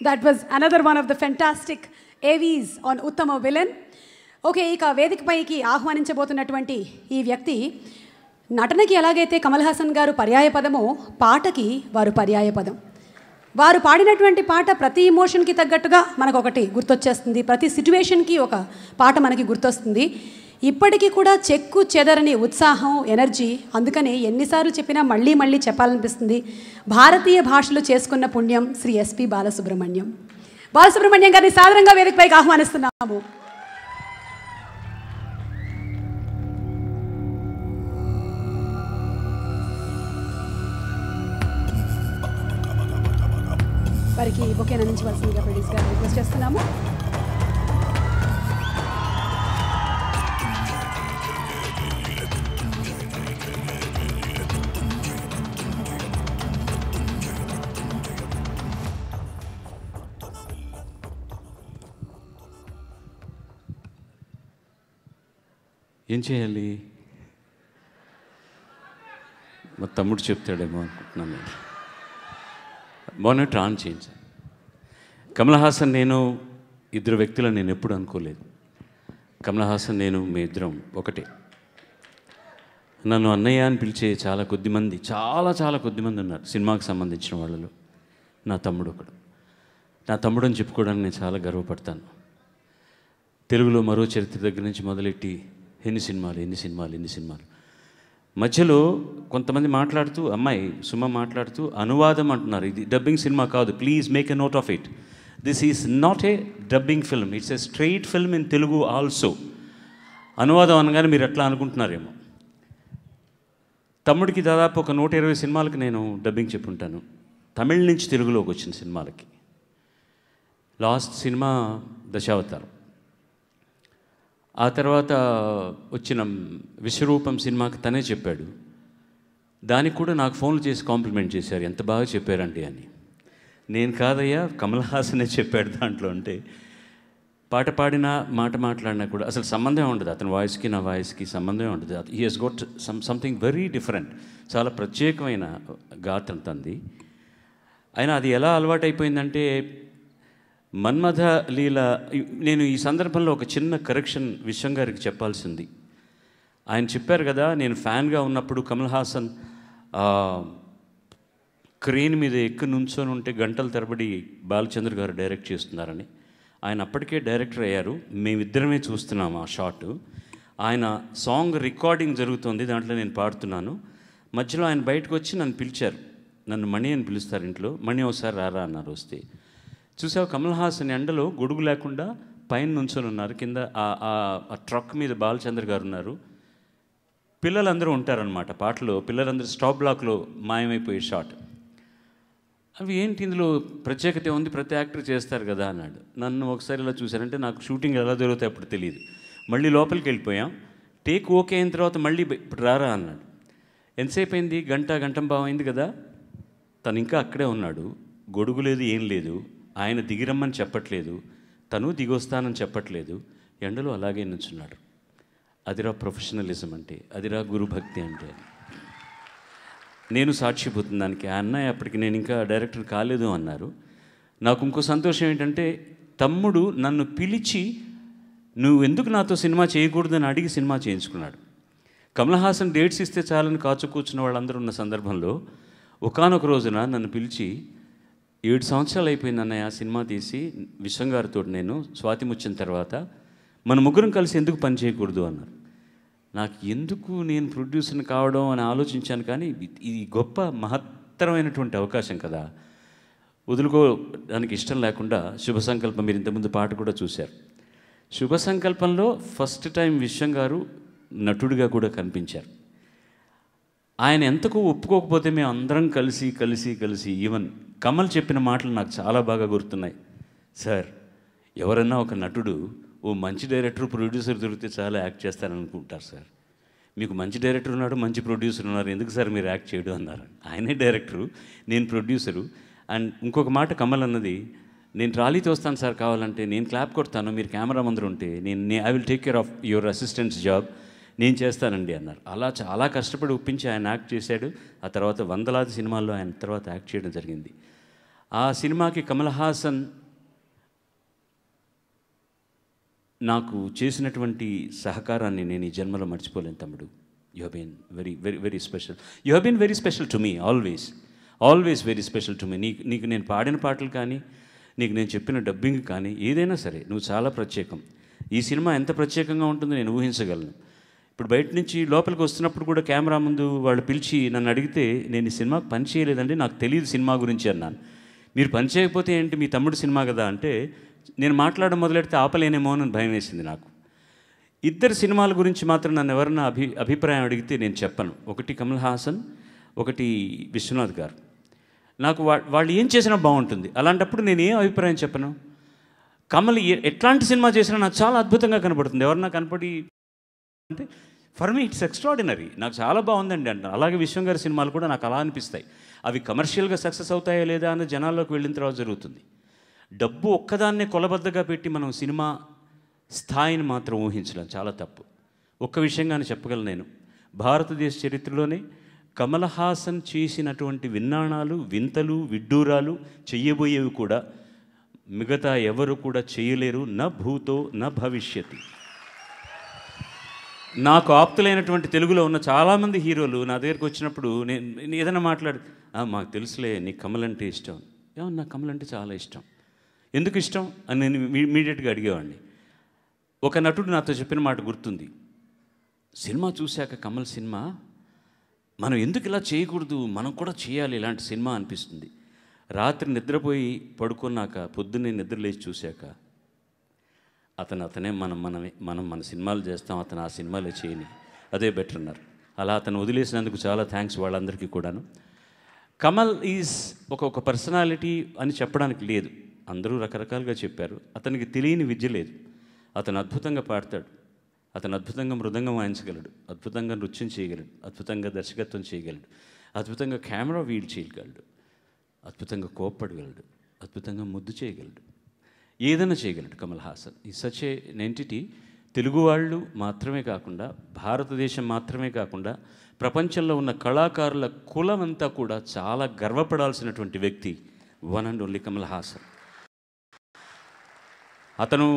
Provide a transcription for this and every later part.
That was another one of the fantastic AVs on Uttama Villain. Okay, ఇక వేదికపైకి ఆహ్వానించబోతున్నటువంటి ఈ వ్యక్తి నటనకి ఎలాగైతే కమల్ హాసన్ గారు పర్యాయపదమో పాటకి వారు పర్యాయపదం. వారు పాడినటువంటి పాట ప్రతి ఇమోషన్కి తగ్గట్టుగా మనకు ఒకటి గుర్తొచ్చేస్తుంది, ప్రతి సిచ్యువేషన్కి ఒక పాట మనకి గుర్తొస్తుంది. ఇప్పటికీ కూడా చెక్కు చెదరని ఉత్సాహం, ఎనర్జీ. అందుకని ఎన్నిసార్లు చెప్పినా మళ్ళీ మళ్ళీ చెప్పాలనిపిస్తుంది. భారతీయ భాషలు చేసుకున్న పుణ్యం శ్రీ ఎస్పి బాలసుబ్రహ్మణ్యం. బాలసుబ్రహ్మణ్యం గారిని సాదరంగా వేదికపైకి ఆహ్వానిస్తున్నాము. వారికి బొకేని అందించవలసిందిగా ప్రొడ్యూస్ గారు రిక్వెస్ట్ చేస్తున్నాము. ఏం చేయాలి? మా తమ్ముడు చెప్తాడేమో అనుకుంటున్నాను. బాగున్నట్టు ఆన్ చేయించా. కమల్ హాసన్ నేను ఇద్దరు వ్యక్తులను నేను ఎప్పుడు అనుకోలేదు. కమల్ హాసన్ నేను మీ ఇద్దరం ఒకటే. నన్ను అన్నయ్య అని పిలిచే చాలా కొద్దిమంది ఉన్నారు సినిమాకి సంబంధించిన వాళ్ళలో. నా తమ్ముడు ఒకడు. నా తమ్ముడు అని చెప్పుకోవడానికి నేను చాలా గర్వపడతాను. తెలుగులో మరో చరిత్ర దగ్గర నుంచి మొదలెట్టి ఎన్ని సినిమాలు మధ్యలో కొంతమంది మాట్లాడుతూ, అమ్మాయి సుమ మాట్లాడుతూ అనువాదం అంటున్నారు. ఇది డబ్బింగ్ సినిమా కాదు, please make a note of it. This is not a dubbing film, it's a straight film in Telugu also. అనువాదం అనగానే మీరు ఎట్లా అనుకుంటున్నారేమో. తమ్ముడికి దాదాపు ఒక 120 సినిమాలకు నేను డబ్బింగ్ చెప్పుంటాను, తమిళ నుంచి తెలుగులోకి వచ్చిన సినిమాలకి. లాస్ట్ సినిమా దశావతారం, ఆ తర్వాత వచ్చిన విశ్వరూపం సినిమాకి తనే చెప్పాడు. దానికి కూడా నాకు ఫోన్లు చేసి కాంప్లిమెంట్ చేశారు, ఎంత బాగా చెప్పారండి అని. నేను కాదయ్యా, కమల్ హాసనే చెప్పాడు దాంట్లో. అంటే పాట పాడినా మాట మాట్లాడినా కూడా అసలు సంబంధం ఉండదు, అతని వాయిస్కి నా వాయిస్కి సంబంధం ఉండదు. He has got something very different, చాలా ప్రత్యేకమైన గాత్రం తంది. అయినా అది ఎలా అలవాటైపోయిందంటే మన్మథ లీల. నేను ఈ సందర్భంలో ఒక చిన్న కరెక్షన్ విశ్వం గారికి చెప్పాల్సింది. ఆయన చెప్పారు కదా, నేను ఫ్యాన్గా ఉన్నప్పుడు కమల్ హాసన్ క్రేన్ మీద ఎక్కి నుంచొని ఉంటే గంటల తరబడి బాలచంద్ర గారు డైరెక్ట్ చేస్తున్నారని. ఆయన అప్పటికే డైరెక్టర్ అయ్యారు, మేమిద్దరమే చూస్తున్నాము ఆ షాట్. ఆయన సాంగ్ రికార్డింగ్ జరుగుతుంది, దాంట్లో నేను పాడుతున్నాను. మధ్యలో ఆయన బయటకు వచ్చి నన్ను పిలిచారు. నన్ను మణి అని పిలుస్తారు ఇంట్లో. మణి ఒకసారి రారా అన్నారు. వస్తే చూసావు కమల్ హాసన్ ఎండలో గొడుగు లేకుండా పైన నుంచొని ఉన్నారు, కింద ఆ ట్రక్ మీద బాలచంద్ర గారు ఉన్నారు. పిల్లలందరూ ఉంటారనమాట పాటలో. పిల్లలందరూ స్టాప్ బ్లాక్లో మాయమైపోయే షాట్. అవి ఏంటి ఇందులో ప్రత్యేకత ఉంది, ప్రతి యాక్టర్ చేస్తారు కదా అన్నాడు. నన్ను ఒకసారి ఇలా చూశారంటే నాకు షూటింగ్ ఎలా జరుగుతాయి అప్పుడు తెలియదు. మళ్ళీ లోపలికి వెళ్ళిపోయాం. టేక్ ఓకే అయిన తర్వాత మళ్ళీ ఇప్పుడు రారా అన్నాడు. ఎంతసేపు అయింది? గంటం బాగైంది కదా. తను ఇంకా అక్కడే ఉన్నాడు, గొడుగు లేదు, ఏం లేదు. ఆయన దిగిరమ్మని చెప్పట్లేదు, తను దిగొస్తానని చెప్పట్లేదు. ఎండలో అలాగే నుంచున్నాడు. అదిరా ప్రొఫెషనలిజం అంటే, అదిరా గురుభక్తి అంటే. నేను సాక్షిపోతుంది దానికి. ఆ అన్నయ్య అప్పటికి నేను ఇంకా డైరెక్టర్ కాలేదు అన్నారు. నాకు ఇంకో సంతోషం ఏంటంటే, తమ్ముడు నన్ను పిలిచి నువ్వు ఎందుకు నాతో సినిమా చేయకూడదని అడిగి సినిమా చేయించుకున్నాడు. కమల్ హాసన్ డేట్స్ ఇస్తే చాలని కాచు కూర్చున్న వాళ్ళందరూ ఉన్న సందర్భంలో ఒకానొక రోజున నన్ను పిలిచి, 7 సంవత్సరాలు అయిపోయింది అన్నయ్య సినిమా తీసి, విశ్వం గారితో నేను స్వాతి ముచ్చిన తర్వాత మన ముగ్గురం కలిసి ఎందుకు పని చేయకూడదు అన్నారు. నాకు ఎందుకు నేను ప్రొడ్యూసర్ని కావడం అని ఆలోచించాను, కానీ ఇది గొప్ప మహత్తరమైనటువంటి అవకాశం కదా, వదులుకోవడానికి ఇష్టం లేకుండా శుభ సంకల్పం, మీరు ఇంతకుముందు పాట కూడా చూశారు. శుభ సంకల్పంలో ఫస్ట్ టైం విశ్వం గారు నటుడిగా కూడా కనిపించారు. ఆయన ఎంతకు ఒప్పుకోకపోతే మేము అందరం కలిసి ఈవెన్ కమల్ చెప్పిన మాటలు నాకు చాలా బాగా గుర్తున్నాయి. సార్, ఎవరన్నా ఒక నటుడు ఓ మంచి డైరెక్టర్ ప్రొడ్యూసర్ దొరికితే చాలా యాక్ట్ చేస్తారనుకుంటారు సార్. మీకు మంచి డైరెక్టర్ ఉన్నాడు, మంచి ప్రొడ్యూసర్ ఉన్నారు, ఎందుకు సార్ మీరు యాక్ట్ చేయడం అన్నారు. ఆయనే డైరెక్టరు, నేను ప్రొడ్యూసరు. అండ్ ఇంకొక మాట కమల్ అన్నది, నేను ట్రాలీతో వస్తాను సార్, కావాలంటే నేను క్లాప్ కొడతాను, మీరు కెమెరా ముందర ఉంటే I will take care of your assistants job, నేను చేస్తానండి అన్నారు. అలా చాలా కష్టపడి ఒప్పించి ఆయన యాక్ట్ చేశాడు. ఆ తర్వాత వందలాది సినిమాల్లో ఆయన తర్వాత యాక్ట్ చేయడం జరిగింది. ఆ సినిమాకి కమల్ హాసన్ నాకు చేసినటువంటి సహకారాన్ని నేను ఈ జన్మలో మర్చిపోలేను తమ్ముడు. You have been very very very special. You have been very special to me, always very special to me. నీకు నేను పాడిన పాటలు కానీ, నీకు నేను చెప్పిన డబ్బింగ్ కానీ, ఏదైనా సరే నువ్వు చాలా ప్రత్యేకం. ఈ సినిమా ఎంత ప్రత్యేకంగా ఉంటుందో నేను ఊహించగలను. ఇప్పుడు బయట నుంచి లోపలికి వస్తున్నప్పుడు కూడా కెమెరా ముందు వాళ్ళు పిలిచి నన్ను అడిగితే, నేను ఈ సినిమాకి పని చేయలేదండి, నాకు తెలియదు సినిమా గురించి అన్నాను. మీరు పని చేయకపోతే ఏంటి, మీ తమ్ముడు సినిమా కదా అంటే, నేను మాట్లాడడం మొదలెడితే ఆపలేనేమో అని భయం వేసింది నాకు. ఇద్దరు సినిమాల గురించి మాత్రం నన్ను ఎవరన్నా అభిప్రాయం అడిగితే నేను చెప్పను. ఒకటి కమల్ హాసన్, ఒకటి విశ్వనాథ్ గారు. నాకు వాళ్ళు ఏం చేసినా బాగుంటుంది. అలాంటప్పుడు నేను ఏం అభిప్రాయం చెప్పను. కమల్ ఎట్లాంటి సినిమా చేసినా నాకు చాలా అద్భుతంగా కనపడుతుంది. ఎవరన్నా కనపడి అంటే ఫర్ మీ ఇట్స్ ఎక్స్ట్రాడినరీ, నాకు చాలా బాగుందండి అంట. అలాగే విశ్వం గారి సినిమాలు కూడా నాకు అలా అనిపిస్తాయి. అవి కమర్షియల్గా సక్సెస్ అవుతాయా లేదా అన్న జనాల్లోకి వెళ్ళిన తర్వాత జరుగుతుంది. డబ్బు ఒక్కదాన్నే కొలబద్దగా పెట్టి మనం సినిమా స్థాయిని మాత్రం ఊహించలేం, చాలా తప్పు. ఒక్క విషయంగానే చెప్పగలను నేను, భారతదేశ చరిత్రలోనే కమల్ హాసన్ చేసినటువంటి విన్నాణాలు, వింతలు, విడ్డూరాలు, చెయ్యబోయేవి కూడా మిగతా ఎవరు కూడా చేయలేరు. న భూతో న భవిష్యతి. నాకు ఆప్తులైనటువంటి తెలుగులో ఉన్న చాలామంది హీరోలు నా దగ్గరికి వచ్చినప్పుడు నేను ఏదైనా మాట్లాడి, మాకు తెలుసులే నీకు కమల్ అంటే ఇష్టం. నాకు కమల్ అంటే చాలా ఇష్టం. ఎందుకు ఇష్టం అని నేను ఇమీడియట్గా అడిగేవాడిని. ఒక నటుడు నాతో చెప్పిన మాట గుర్తుంది. సినిమా చూశాక కమల్ సినిమా మనం ఎందుకు ఇలా చేయకూడదు, మనం కూడా చేయాలి ఇలాంటి సినిమా అనిపిస్తుంది. రాత్రి నిద్రపోయి పడుకున్నాక పొద్దున్నే నిద్రలేచి చూశాక అతనే మనం మన సినిమాలు చేస్తాం, అతను ఆ సినిమాలే చేయని, అదే బెటర్ అన్నారు. అలా అతను వదిలేసినందుకు చాలా థ్యాంక్స్ వాళ్ళందరికీ కూడాను. కమల్ ఈజ్ ఒక పర్సనాలిటీ అని చెప్పడానికి లేదు, అందరూ రకరకాలుగా చెప్పారు. అతనికి తెలియని విద్య లేదు. అతను అద్భుతంగా పాడతాడు, అతను అద్భుతంగా మృదంగం వాయించగలడు, అద్భుతంగా నృత్యం చేయగలడు, అద్భుతంగా దర్శకత్వం చేయగలడు, అద్భుతంగా కెమెరా వీల్ చేయగలడు, అద్భుతంగా కోప్పడగలడు, అద్భుతంగా ముద్దు చేయగలడు, ఏదైనా చేయగలడు కమల్ హాసన్. ఈ సచ్ ఎన్ ఎంటిటీ. తెలుగు వాళ్ళు మాత్రమే కాకుండా, భారతదేశం మాత్రమే కాకుండా, ప్రపంచంలో ఉన్న కళాకారుల కులం అంతా కూడా చాలా గర్వపడాల్సినటువంటి వ్యక్తి one and only Kamal Haasan. అతను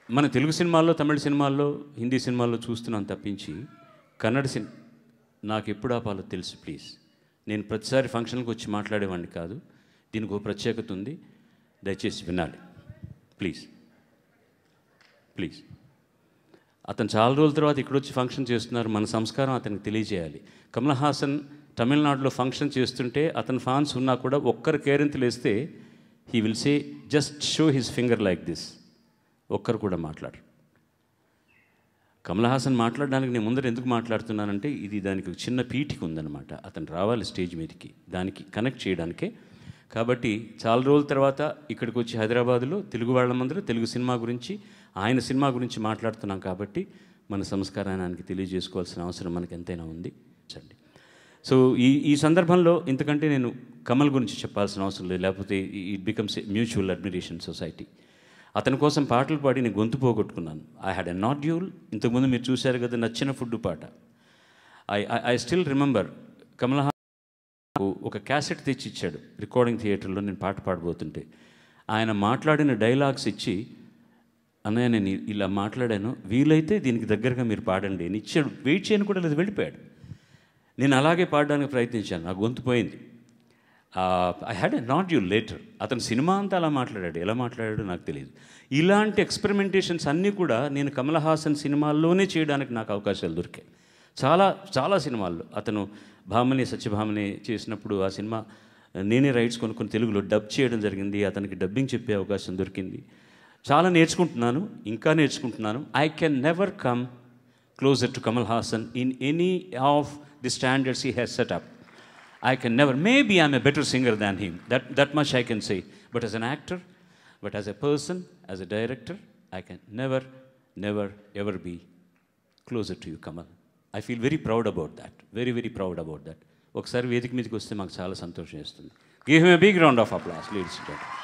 మన తెలుగు సినిమాల్లో, తమిళ సినిమాల్లో, హిందీ సినిమాల్లో చూస్తున్నాను తప్పించి కన్నడ నాకు ఎప్పుడు ఆపాలో తెలుసు. ప్లీజ్, నేను ప్రతిసారి ఫంక్షన్కి వచ్చి మాట్లాడేవాడిని కాదు. దీనికి ఒక ప్రత్యేకత ఉంది, దయచేసి వినాలి ప్లీజ్. అతను చాలా రోజుల తర్వాత ఇక్కడ వచ్చి ఫంక్షన్ చేస్తున్నారు, మన సంస్కారం అతనికి తెలియజేయాలి. కమల్ హాసన్ తమిళనాడులో ఫంక్షన్ చేస్తుంటే అతని ఫ్యాన్స్ ఉన్నా కూడా ఒక్కరు కేరింతలు వేస్తే he will say just show his finger like this. ఒక్కరు కూడా మాట్లాడరు. కమల్ హాసన్ మాట్లాడడానికి నేను ముందర ఎందుకు మాట్లాడుతున్నానంటే, దానికి ఒక చిన్న పీఠిక ఉందన్నమాట. అతను రావాలి స్టేజ్ మీదకి, దానికి కనెక్ట్ చేయడానికే. కాబట్టి చాలా రోజుల తర్వాత ఇక్కడికి వచ్చి హైదరాబాదులో తెలుగు వాళ్ళ ముందర తెలుగు సినిమా గురించి, ఆయన సినిమా గురించి మాట్లాడుతున్నాం. కాబట్టి మన సంస్కారాన్ని ఆయనకి తెలియజేసుకోవాల్సిన అవసరం మనకు ఎంతైనా ఉంది. సో ఈ సందర్భంలో ఇంతకంటే నేను కమల్ గురించి చెప్పాల్సిన అవసరం లేదు, లేకపోతే it becomes a mutual admiration society. అతని కోసం పాటలు పాడి నేను గొంతు పోగొట్టుకున్నాను. I had a nodule. ఇంతకుముందు మీరు చూశారు కదా నచ్చిన ఫుడ్ పాట. I still remember Kamal Haasan ఒక క్యాసెట్ తెచ్చి ఇచ్చాడు రికార్డింగ్ థియేటర్లో. నేను పాట పాడబోతుంటే ఆయన మాట్లాడిన డైలాగ్స్ ఇచ్చి, అన్నయ్య నేను ఇలా మాట్లాడాను, వీలైతే దీనికి దగ్గరగా మీరు పాడండి అని ఇచ్చాడు. వెయిట్ చేయను కూడా లేదు, వెళ్ళిపోయాడు. నేను అలాగే పాడడానికి ప్రయత్నించాను, నా గొంతు పోయింది. I had a nodule later. అతను సినిమా అంతా అలా మాట్లాడాడు, ఎలా మాట్లాడాడో నాకు తెలియదు. ఇలాంటి ఎక్స్పెరిమెంటేషన్స్ అన్నీ కూడా నేను కమల్ హాసన్ సినిమాల్లోనే చేయడానికి నాకు అవకాశాలు దొరికాయి. చాలా సినిమాల్లో అతను భామని సత్యభామని చేసినప్పుడు ఆ సినిమా నేనే రైట్స్ కొనుక్కొని తెలుగులో డబ్ చేయడం జరిగింది. అతనికి డబ్బింగ్ చెప్పే అవకాశం దొరికింది. చాలా నేర్చుకుంటున్నాను, ఇంకా నేర్చుకుంటున్నాను. I can never come closer to Kamal Haasan in any of the standards he has set up. I can never, maybe I'm a better singer than him, that much I can say. But as an actor, but as a person, as a director, I can never ever be closer to you, Kamal. I feel very proud about that, very proud about that. ఒకసారి వేదిక మీదకి వస్తే మాకు చాలా సంతోషం వేస్తుంది. Give him a big round of applause, ladies and gentlemen.